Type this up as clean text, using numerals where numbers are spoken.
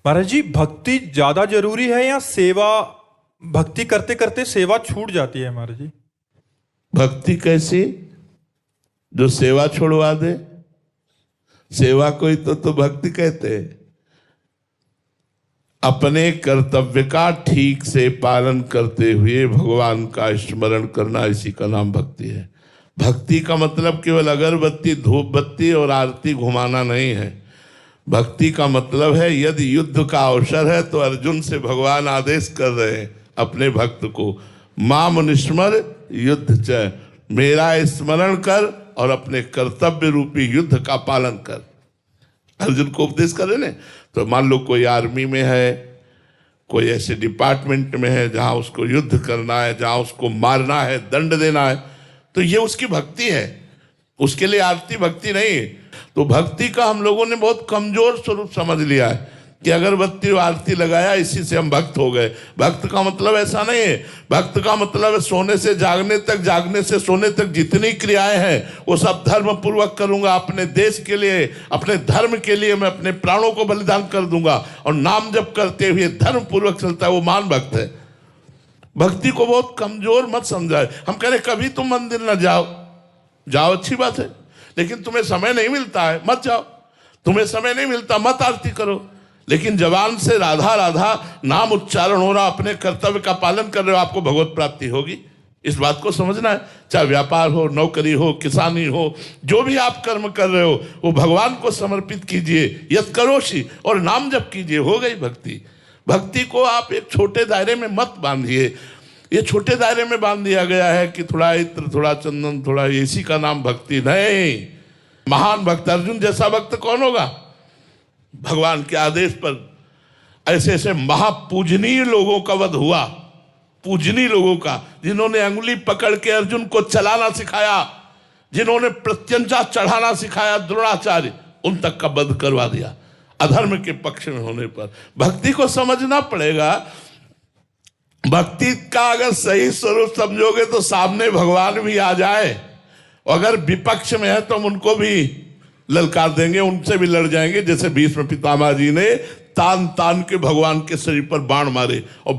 महाराज जी, भक्ति ज्यादा जरूरी है या सेवा? भक्ति करते करते सेवा छूट जाती है महाराज जी। भक्ति कैसी जो सेवा छोड़वा दे? सेवा को ही तो भक्ति कहते हैं। अपने कर्तव्य का ठीक से पालन करते हुए भगवान का स्मरण करना, इसी का नाम भक्ति है। भक्ति का मतलब केवल अगरबत्ती, धूप बत्ती और आरती घुमाना नहीं है। भक्ति का मतलब है यदि युद्ध का अवसर है तो अर्जुन से भगवान आदेश कर रहे हैं अपने भक्त को, माम निस्मर युद्ध च, मेरा स्मरण कर और अपने कर्तव्य रूपी युद्ध का पालन कर। अर्जुन को उपदेश कर रहे हैं। तो मान लो कोई आर्मी में है, कोई ऐसे डिपार्टमेंट में है जहां उसको युद्ध करना है, जहां उसको मारना है, दंड देना है, तो ये उसकी भक्ति है। उसके लिए आरती भक्ति नहीं है। तो भक्ति का हम लोगों ने बहुत कमजोर स्वरूप समझ लिया है कि अगरबत्ती और आरती लगाया इसी से हम भक्त हो गए। भक्त का मतलब ऐसा नहीं है। भक्त का मतलब है सोने से जागने तक, जागने से सोने तक जितनी क्रियाएं हैं वो सब धर्म पूर्वक करूंगा। अपने देश के लिए, अपने धर्म के लिए मैं अपने प्राणों को बलिदान कर दूंगा और नाम जप करते हुए धर्म पूर्वक चलता है, वो महान भक्त है। भक्ति को बहुत कमजोर मत समझाए। हम कह रहे कभी तुम मंदिर ना जाओ, जाओ अच्छी बात है, लेकिन तुम्हें समय नहीं मिलता है मत जाओ। तुम्हें समय नहीं मिलता मत आरती करो, लेकिन जबान से राधा राधा नाम उच्चारण हो रहा, अपने कर्तव्य का पालन कर रहे हो, आपको भगवत प्राप्ति होगी। इस बात को समझना है। चाहे व्यापार हो, नौकरी हो, किसानी हो, जो भी आप कर्म कर रहे हो वो भगवान को समर्पित कीजिए, यत् करोषि, और नाम जप कीजिए, हो गई भक्ति। भक्ति को आप एक छोटे दायरे में मत बांधिए। ये छोटे दायरे में बांध दिया गया है कि थोड़ा इत्र, थोड़ा चंदन, थोड़ा इसी का नाम भक्ति नहीं। महान भक्त अर्जुन जैसा भक्त कौन होगा? भगवान के आदेश पर ऐसे ऐसे महापूजनीय लोगों का वध हुआ, पूजनीय लोगों का, जिन्होंने अंगुली पकड़ के अर्जुन को चलाना सिखाया, जिन्होंने प्रत्यंचा चढ़ाना सिखाया, द्रोणाचार्य, उन तक का वध करवा दिया अधर्म के पक्ष में होने पर। भक्ति को समझना पड़ेगा। भक्ति का अगर सही स्वरूप समझोगे तो सामने भगवान भी आ जाए, अगर विपक्ष में है तो हम उनको भी ललकार देंगे, उनसे भी लड़ जाएंगे। जैसे भीष्म पितामह जी ने तान तान के भगवान के शरीर पर बाण मारे और